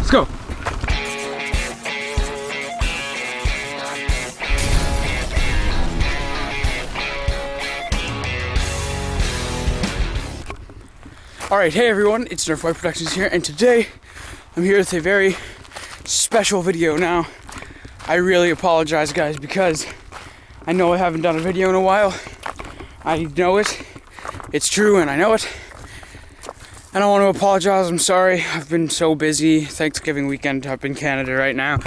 Let's go. Alright, hey everyone, it's NERF Boy Productions here, and today I'm here with a very special video. Now, I really apologize, guys, because I know I haven't done a video in a while. I know it. It's true, and I know it. I don't want to apologize. I'm sorry. I've been so busy. Thanksgiving weekend up in Canada right now,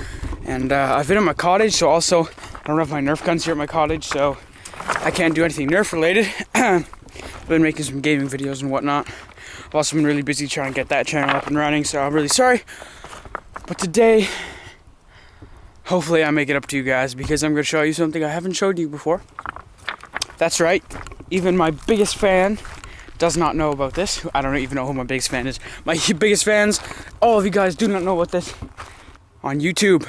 and I've been at my cottage, so also I don't have my Nerf guns here at my cottage, so I can't do anything Nerf related. I've been making some gaming videos and whatnot. I've also been really busy trying to get that channel up and running, so I'm really sorry. But today, hopefully I make it up to you guys, because I'm going to show you something I haven't showed you before. That's right, even my biggest fan does not know about this. I don't even know who my biggest fan is. My biggest fans, all of you guys do not know about this. On YouTube,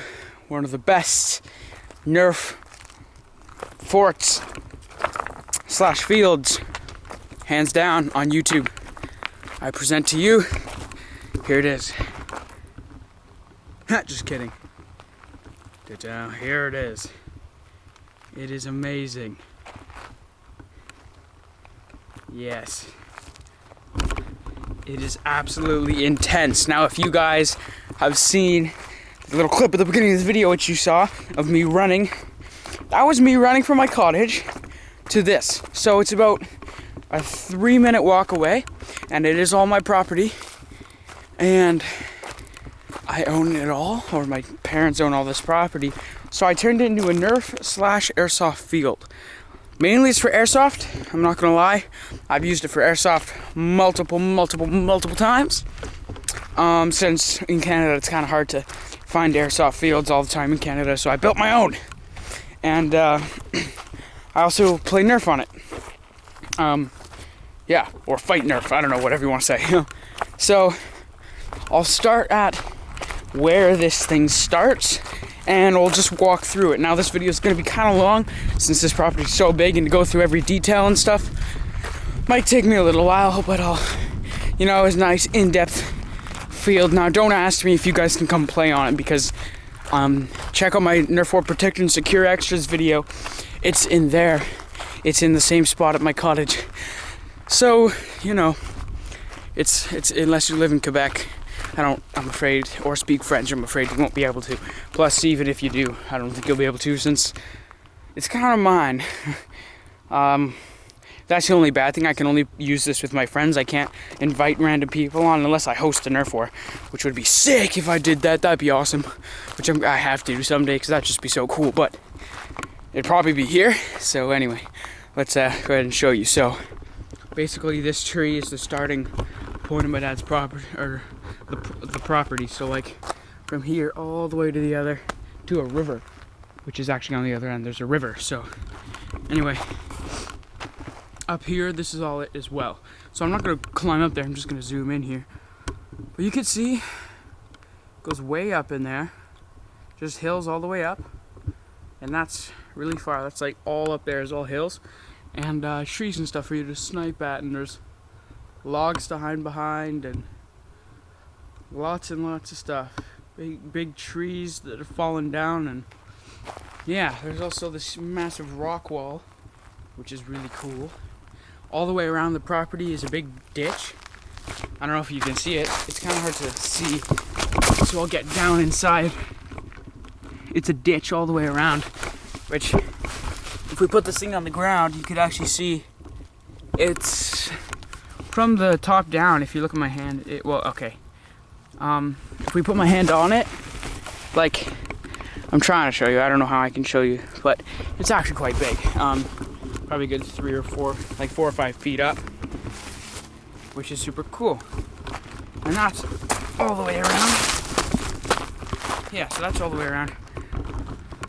one of the best Nerf forts / fields, hands down, on YouTube. I present to you, here it is. Just kidding. Here it is. It is amazing. Yes. It is absolutely intense. Now, if you guys have seen the little clip at the beginning of this video, which you saw, of me running, that was me running from my cottage to this. So it's about a 3-minute walk away, and it is all my property, and I own it all, or my parents own all this property. So I turned it into a Nerf / airsoft field. Mainly it's for airsoft, I'm not gonna lie. I've used it for airsoft multiple times. Since in Canada it's kind of hard to find airsoft fields all the time in Canada, so I built my own. And I also play Nerf on it. Yeah, or fight Nerf, I don't know, whatever you want to say. So I'll start at where this thing starts, and we'll just walk through it. Now, this video is going to be kind of long since this property is so big, and to go through every detail and stuff might take me a little while, but it's a nice in-depth field. Now, don't ask me if you guys can come play on it, because check out my NERF Boy Productions Secure Extras video. It's in there. It's in the same spot at my cottage. So, it's unless you live in Quebec, I'm afraid, or speak French, I'm afraid you won't be able to. Plus, even if you do, I don't think you'll be able to, since it's kind of mine. That's the only bad thing. I can only use this with my friends. I can't invite random people on unless I host a Nerf War, which would be sick if I did that. That'd be awesome, which I have to do someday, because that'd just be so cool. But it'd probably be here. So anyway, let's go ahead and show you. So basically, this tree is the starting point of my dad's property, or the property. So like from here all the way to the other, to a river, which is actually on the other end. There's a river. So anyway, up here, this is all it as well. So I'm not going to climb up there. I'm just going to zoom in here. But you can see it goes way up in there. Just hills all the way up. And that's really far. That's like all up there is all hills. And trees and stuff for you to snipe at. And there's logs to hide behind. And lots and lots of stuff. Big trees that are falling down. And yeah, there's also this massive rock wall, which is really cool. All the way around the property is a big ditch. I don't know if you can see it. It's kind of hard to see, so I'll get down inside. It's a ditch all the way around, which, if we put this thing on the ground, you could actually see it's from the top down. If you look at my hand, if we put my hand on it, like, I'm trying to show you. I don't know how I can show you, but it's actually quite big. Probably good 3 or 4, like 4 or 5 feet up, which is super cool. And that's all the way around. Yeah, so that's all the way around.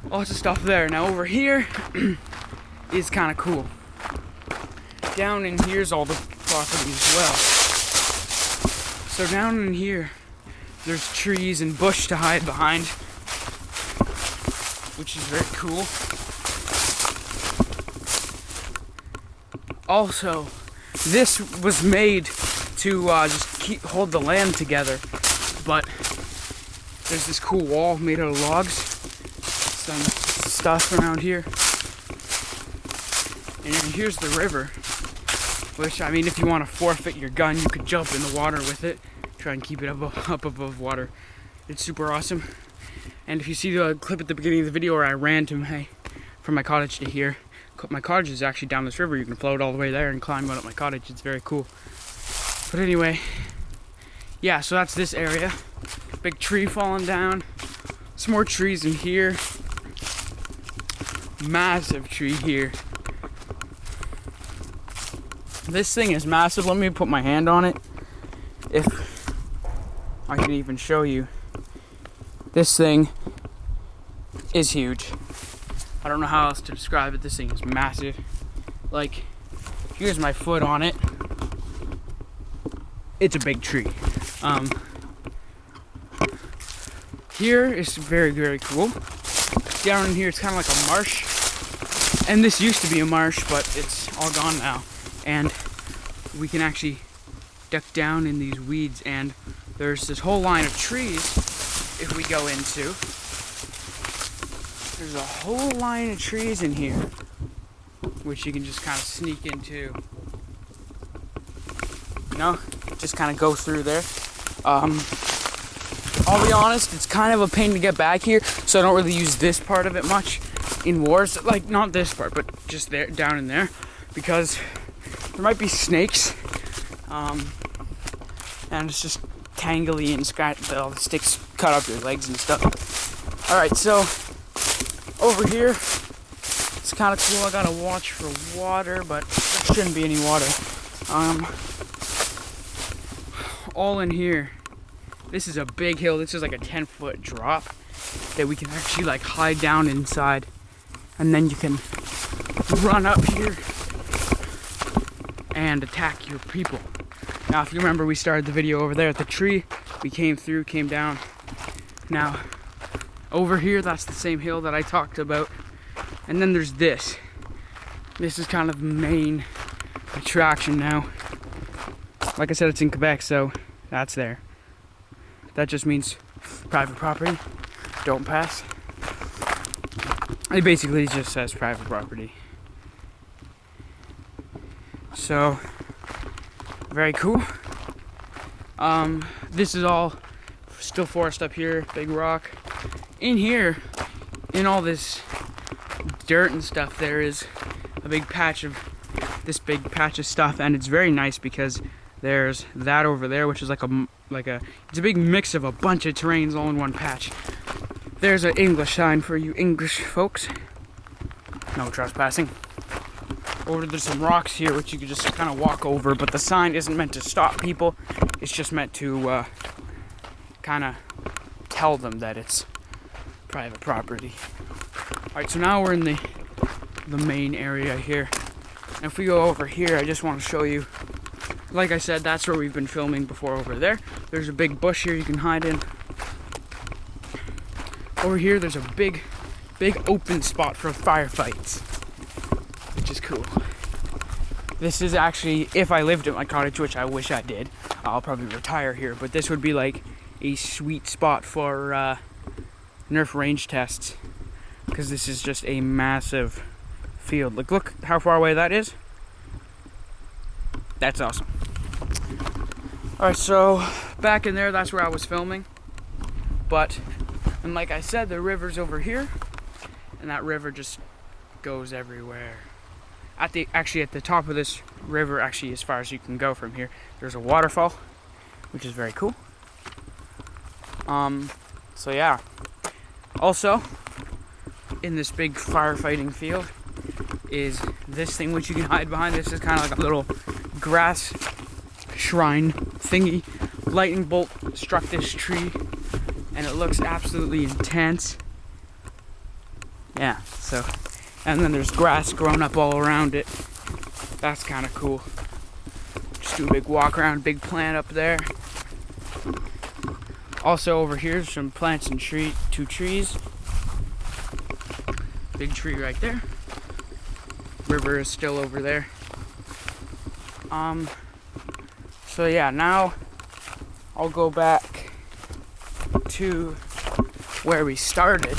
Lots of stuff there. Now over here is kind of cool. Down in here's all the property as well. So down in here, there's trees and bush to hide behind, which is very cool. Also, this was made to just hold the land together, but There's this cool wall made out of logs. Some stuff around here. And then here's the river, which, I mean, if you want to forfeit your gun, you could jump in the water with it. Try and keep it up above water. It's super awesome. And if you see the clip at the beginning of the video where I ran from my cottage to here, my cottage is actually down this river. You can float all the way there and climb out at my cottage. It's very cool. But anyway, yeah, so that's this area. Big tree falling down. Some more trees in here. Massive tree here. This thing is massive. Let me put my hand on it. If I can even show you. This thing is huge. I don't know how else to describe it. This thing is massive. Like, here's my foot on it. It's a big tree. Here is very, very cool. Down in here, it's kind of like a marsh. And this used to be a marsh, but it's all gone now. And we can actually duck down in these weeds, and there's this whole line of trees if we go into. There's a whole line of trees in here, which you can just kind of sneak into. You know, just kind of go through there. I'll be honest, it's kind of a pain to get back here, so I don't really use this part of it much in wars. Like, not this part, but just there, down in there, because there might be snakes, and it's just tangly and all the sticks cut up your legs and stuff. Alright, so over here, it's kind of cool. I gotta watch for water, but there shouldn't be any water. All in here, this is a big hill. This is like a 10-foot drop that we can actually like hide down inside, and then you can run up here and attack your people. Now, if you remember, we started the video over there at the tree. We came through, came down. Now, over here, that's the same hill that I talked about. And then there's this. This is kind of the main attraction now. Like I said, it's in Quebec, so that's there. That just means private property. Don't pass. It basically just says private property. So, very cool. This is all still forest up here, big rock. In here, in all this dirt and stuff, there is a big patch of stuff, and it's very nice because there's that over there, which is it's a big mix of a bunch of terrains all in one patch. There's an English sign for you English folks. No trespassing. Or there's some rocks here which you could just kind of walk over, but the sign isn't meant to stop people. It's just meant to kind of tell them that it's private property. Alright, so now we're in the main area here. And if we go over here, I just want to show you, like I said, that's where we've been filming before over there. There's a big bush here you can hide in. Over here, there's a big open spot for firefights, which is cool. This is actually, if I lived at my cottage, which I wish I did, I'll probably retire here, but this would be like a sweet spot for NERF range tests, because this is just a massive field. Like, look how far away that is. That's awesome. Alright, so back in there, that's where I was filming. And like I said, the river's over here, and that river just goes everywhere. At the top of this river, actually as far as you can go from here, there's a waterfall, which is very cool. So yeah. Also, in this big firefighting field is this thing which you can hide behind. This is kind of like a little grass shrine thingy. Lightning bolt struck this tree, and it looks absolutely intense. Yeah, so, and then there's grass growing up all around it. That's kind of cool. Just do a big walk around, big plant up there. Also over here, some plants and two trees. Big tree right there. River is still over there. So yeah, now I'll go back to where we started.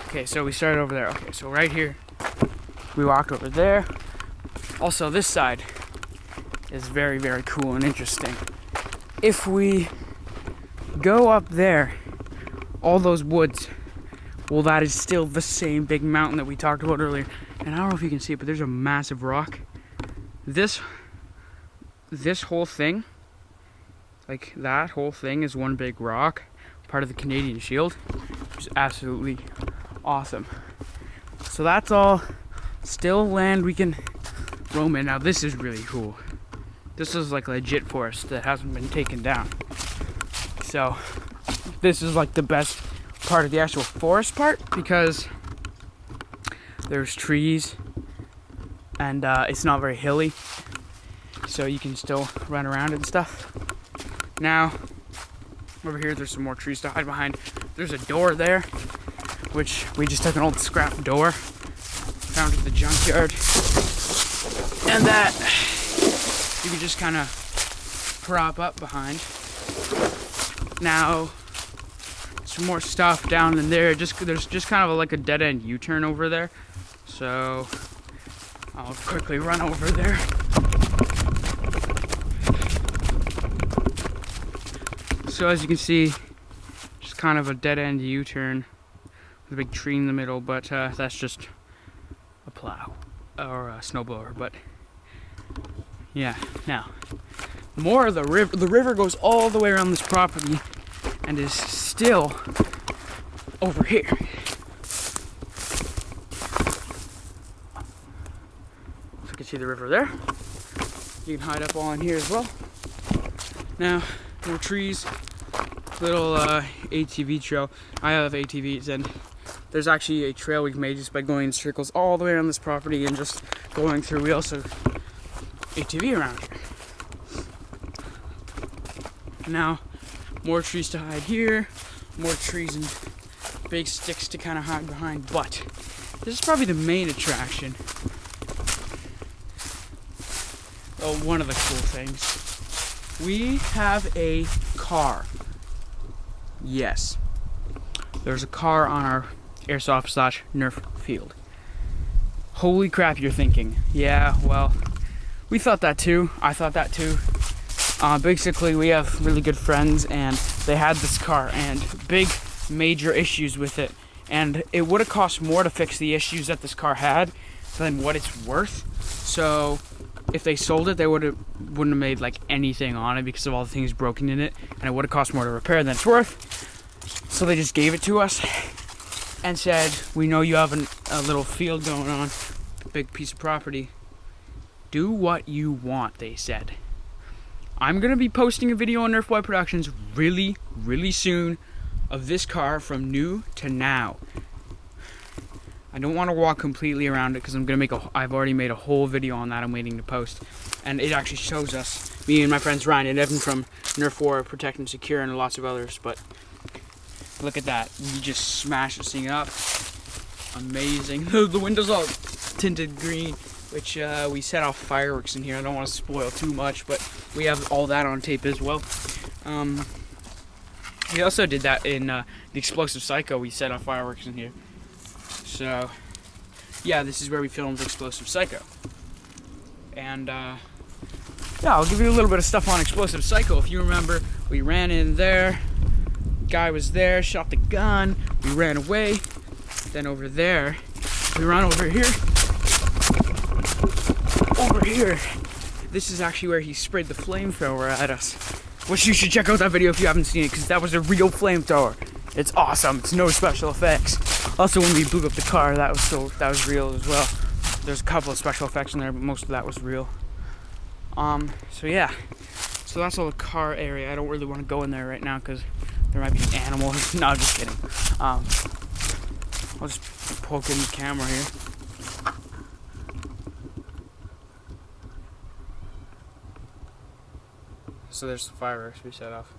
Okay, so we started over there. Okay, so right here, we walked over there. Also, this side is very, very cool and interesting. If we go up there, all those woods, well, that is still the same big mountain that we talked about earlier. And I don't know if you can see it, but there's a massive rock. This whole thing, like that whole thing, is one big rock, part of the Canadian Shield, which is absolutely awesome. So that's all still land we can roam in. Now this is really cool. This is like legit forest that hasn't been taken down. So this is like the best part of the actual forest part, because there's trees and it's not very hilly, so you can still run around and stuff. Now over here there's some more trees to hide behind. There's a door there, which we just took an old scrap door, found at the junkyard, and that you can just kind of prop up behind. Now some more stuff down in there. There's just kind of like a dead end U-turn over there, so I'll quickly run over there. So as you can see, just kind of a dead end U-turn with a big tree in the middle, but that's just a plow or a snowblower. But yeah, now more of the river. The river goes all the way around this property and is still over here. So you can see the river there. You can hide up all in here as well. Now, more trees, little ATV trail. I have ATVs, and there's actually a trail we've made just by going in circles all the way around this property and just going through. We also ATV around here. Now, more trees to hide here, more trees and big sticks to kind of hide behind, but this is probably the main attraction. Oh, one of the cool things. We have a car. Yes. There's a car on our airsoft / NERF field. Holy crap, you're thinking. Yeah, well, we thought that too. I thought that too. Basically, we have really good friends, and they had this car and big major issues with it, and it would have cost more to fix the issues that this car had than what it's worth. So if they sold it, they wouldn't have made like anything on it because of all the things broken in it, and it would have cost more to repair than it's worth. So they just gave it to us and said, we know you have a little field going on, a big piece of property. Do what you want, they said. I'm going to be posting a video on NERF Boy Productions really, really soon of this car from new to now. I don't want to walk completely around it because I've already made a whole video on that I'm waiting to post. And it actually shows us, me and my friends Ryan and Evan from NERF Boy Protect and Secure and lots of others. But look at that. We just smashed this thing up. Amazing. The windows all tinted green, which we set off fireworks in here. I don't want to spoil too much, but we have all that on tape as well. We also did that in the Explosive Psycho. We set off fireworks in here. So yeah, this is where we filmed Explosive Psycho. And yeah, I'll give you a little bit of stuff on Explosive Psycho. If you remember, we ran in there, guy was there, shot the gun, we ran away. Then over there, we run over here. Over here, this is actually where he sprayed the flamethrower at us, which you should check out that video if you haven't seen it, because that was a real flamethrower. It's awesome. It's no special effects. Also, when we blew up the car, that was real as well. There's a couple of special effects in there, but most of that was real. So yeah, so that's all the car area. I don't really want to go in there right now because there might be animals. No, just kidding. I'll just poke in the camera here. So there's the fireworks we set off.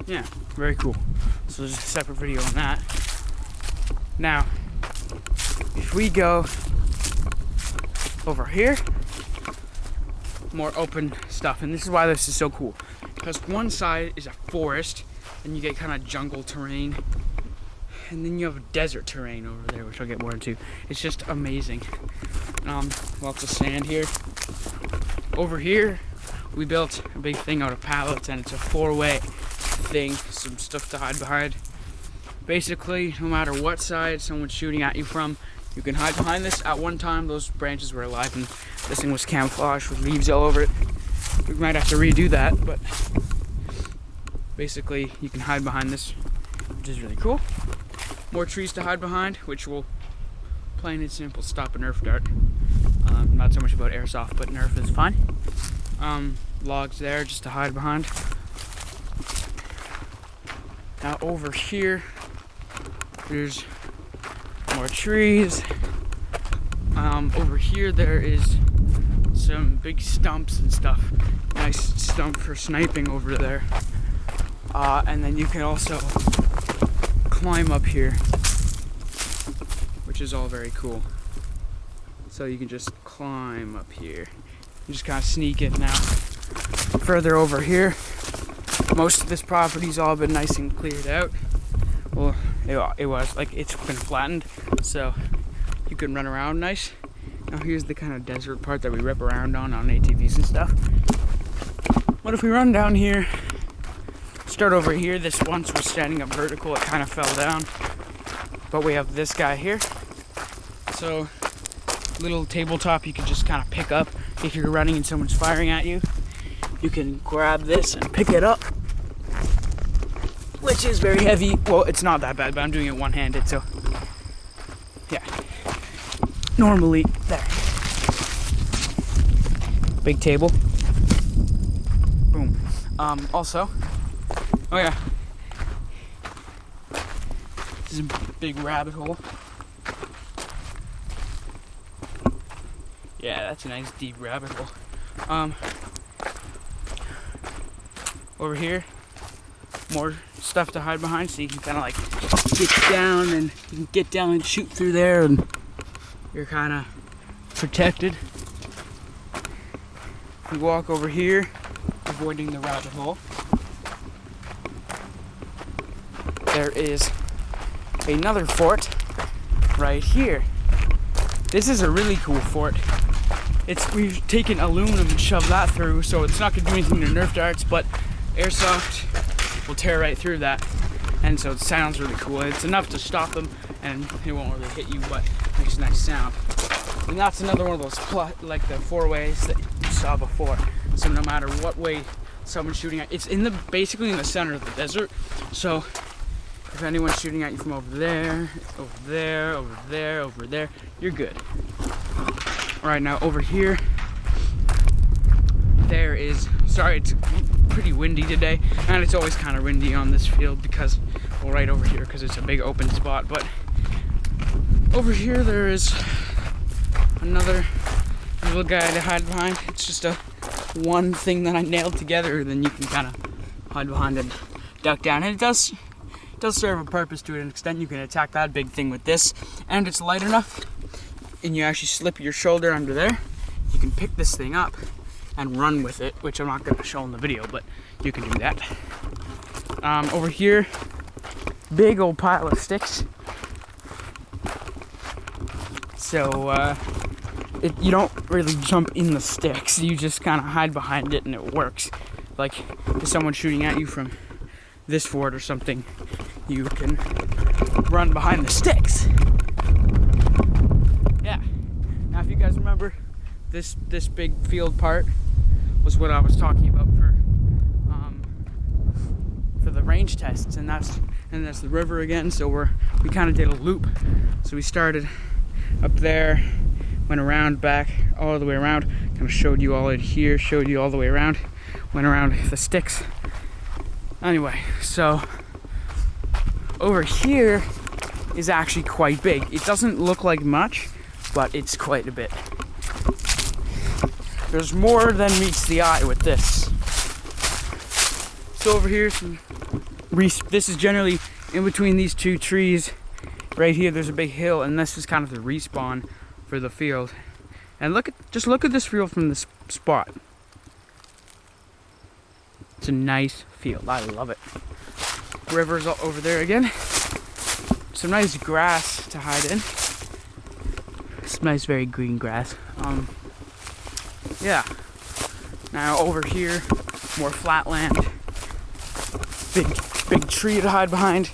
Yeah, very cool. So there's a separate video on that. Now, if we go over here, more open stuff. And this is why this is so cool, because one side is a forest and you get kind of jungle terrain, and then you have desert terrain over there, which I'll get more into. It's just amazing. Lots of sand here. Over here we built a big thing out of pallets, and it's a 4-way thing, some stuff to hide behind. Basically, no matter what side someone's shooting at you from, you can hide behind this. At one time, those branches were alive, and this thing was camouflaged with leaves all over it. We might have to redo that, but basically, you can hide behind this, which is really cool. More trees to hide behind, which will, plain and simple, stop a Nerf dart. Not so much about airsoft, but Nerf is fine. Logs there just to hide behind. Now over here, there's more trees. Over here there is some big stumps and stuff. Nice stump for sniping over there. And then you can also climb up here, which is all very cool. So you can just climb up here. You just kind of sneak in now. Further over here, most of this property's all been nice and cleared out. Well, it was like, it's been flattened, so you can run around nice. Now here's the kind of desert part that we rip around on ATVs and stuff. What if we run down here, start over here? This once was standing up vertical, it kind of fell down, but we have this guy here. So little tabletop you can just kind of pick up if you're running and someone's firing at you. You can grab this and pick it up, which is very heavy. Well, it's not that bad, but I'm doing it one-handed, so yeah. Normally, there. Big table. Boom. Also, oh yeah, this is a big rabbit hole. Yeah, that's a nice deep rabbit hole. Over here, more stuff to hide behind, so you can kind of like get down, and you can get down and shoot through there, and you're kind of protected. We walk over here, avoiding the rabbit hole. There is another fort right here. This is a really cool fort. We've taken aluminum and shoved that through, so it's not going to do anything to Nerf darts, but airsoft will tear right through that, and so it sounds really cool. It's enough to stop them, and it won't really hit you, but it makes a nice sound. And that's another one of those like the 4 ways that you saw before. So no matter what way someone's shooting at, it's basically in the center of the desert. So if anyone's shooting at you from over there, over there, over there, over there, you're good. All right, now over here, there is, sorry, it's pretty windy today, and it's always kind of windy on this field because, well, right over here, because it's a big open spot. But over here there is another little guy to hide behind. It's just one thing that I nailed together, then you can kind of hide behind and duck down, and it does serve a purpose to an extent. You can attack that big thing with this, and it's light enough, and you actually slip your shoulder under there. You can pick this thing up and run with it, which I'm not going to show in the video, but you can do that. Over here, big old pile of sticks. So you don't really jump in the sticks, you just kind of hide behind it, and it works. Like if someone's shooting at you from this fort or something, you can run behind the sticks. Yeah. Now, if you guys remember, this big field part was what I was talking about for the range tests, and that's the river again. So we kind of did a loop. So we started up there, went around, back, all the way around. Kind of showed you all in here, showed you all the way around, went around the sticks. Anyway, so over here is actually quite big. It doesn't look like much, but it's quite a bit. There's more than meets the eye with this. So over here, this is generally in between these two trees. Right here, there's a big hill, and this is kind of the respawn for the field. And just look at this field from this spot. It's a nice field. I love it. River's over there again. Some nice grass to hide in. Some nice, very green grass. Yeah. Now over here, more flat land. Big tree to hide behind.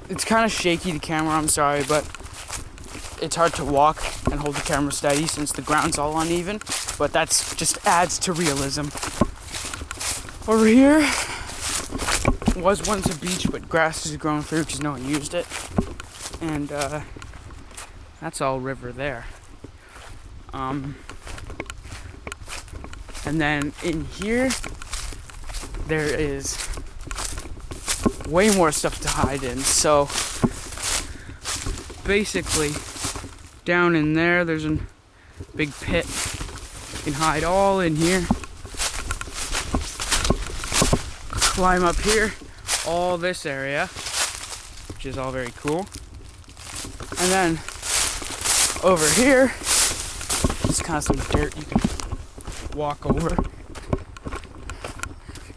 It's kind of shaky, the camera, I'm sorry, but it's hard to walk and hold the camera steady since the ground's all uneven, but that's just adds to realism. Over here was once a beach, but grass has grown through because no one used it, and that's all river there. And then in here there is way more stuff to hide in. So basically down in there, there's a big pit. You can hide all in here. Climb up here, all this area, which is all very cool. And then over here, it's kind of some dirt you can walk over.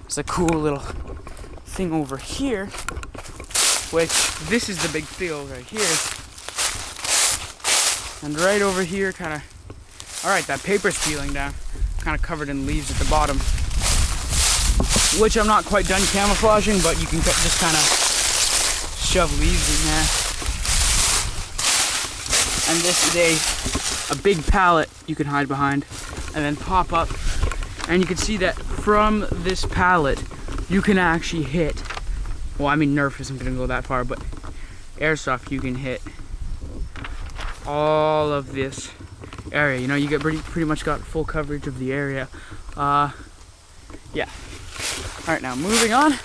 There's a cool little thing over here, which this is the big field right here. And right over here, kind of, alright, that paper's peeling down, kind of covered in leaves at the bottom, which I'm not quite done camouflaging, but you can just kind of shove leaves in there. And this is a big pallet you can hide behind and then pop up, and you can see that from this pallet you can actually hit, well, I mean Nerf isn't going to go that far, but airsoft, you can hit all of this area. You know, you get pretty much got full coverage of the area. Yeah. Alright, now moving on.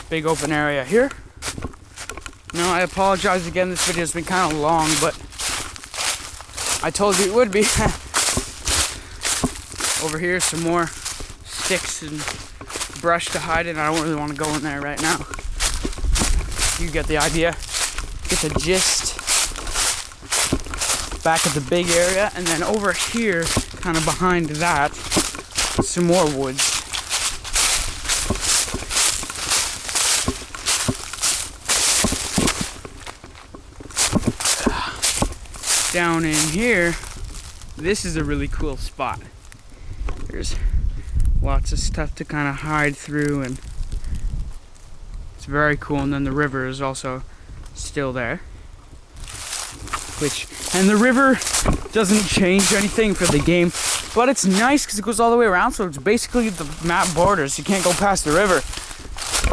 Big open area here. Now, I apologize again, this video's been kind of long, but I told you it would be. Over here, some more sticks and brush to hide in. I don't really want to go in there right now. You get the idea. Get the gist. Back at the big area, and then over here, kind of behind that, some more woods. Down in here, this is a really cool spot. There's lots of stuff to kind of hide through, and it's very cool. And then the river is also still there. And the river doesn't change anything for the game, but it's nice because it goes all the way around, so it's basically the map borders. You can't go past the river.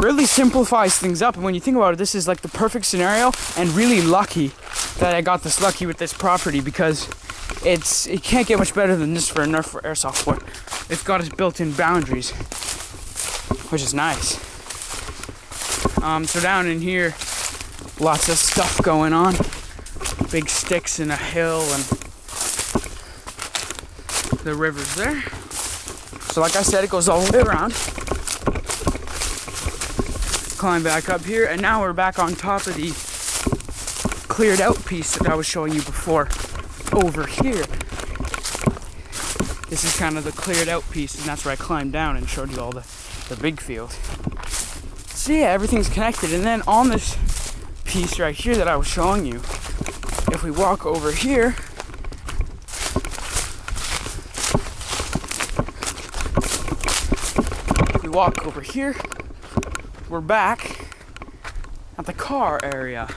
Really simplifies things up, and when you think about it, this is like the perfect scenario, and really lucky that I got this lucky with this property, because it can't get much better than this for a Nerf for airsoft sport. It's got its built-in boundaries, which is nice. So down in here, lots of stuff going on. Big sticks and a hill, and the river's there. So like I said, it goes all the way around. Climb back up here, and now we're back on top of the cleared out piece that I was showing you before. Over here, this is kind of the cleared out piece, and that's where I climbed down and showed you all the big field. So yeah, everything's connected. And then on this piece right here that I was showing you, if we walk over here, we're back at the car area.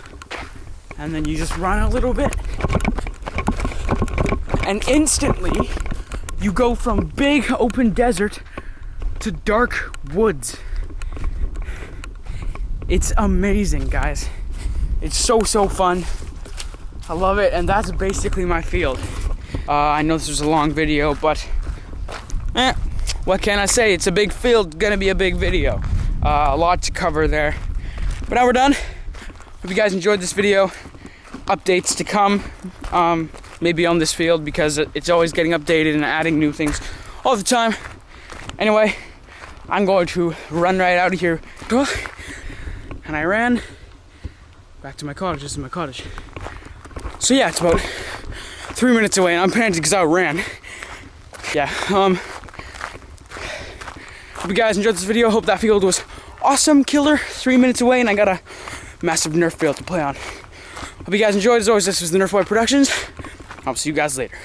And then you just run a little bit, and instantly you go from big open desert to dark woods. It's amazing, guys. It's so fun. I love it, and that's basically my field. I know this was a long video, but what can I say? It's a big field, gonna be a big video. A lot to cover there. But now we're done. Hope you guys enjoyed this video. Updates to come, maybe on this field, because it's always getting updated and adding new things all the time. Anyway, I'm going to run right out of here. And I ran back to my cottage. This is my cottage. So yeah, it's about 3 minutes away, and I'm panting because I ran. yeah, hope you guys enjoyed this video. Hope that field was awesome, killer, 3 minutes away, and I got a massive Nerf field to play on. Hope you guys enjoyed. As always, this was the NerfBoy Productions. I'll see you guys later.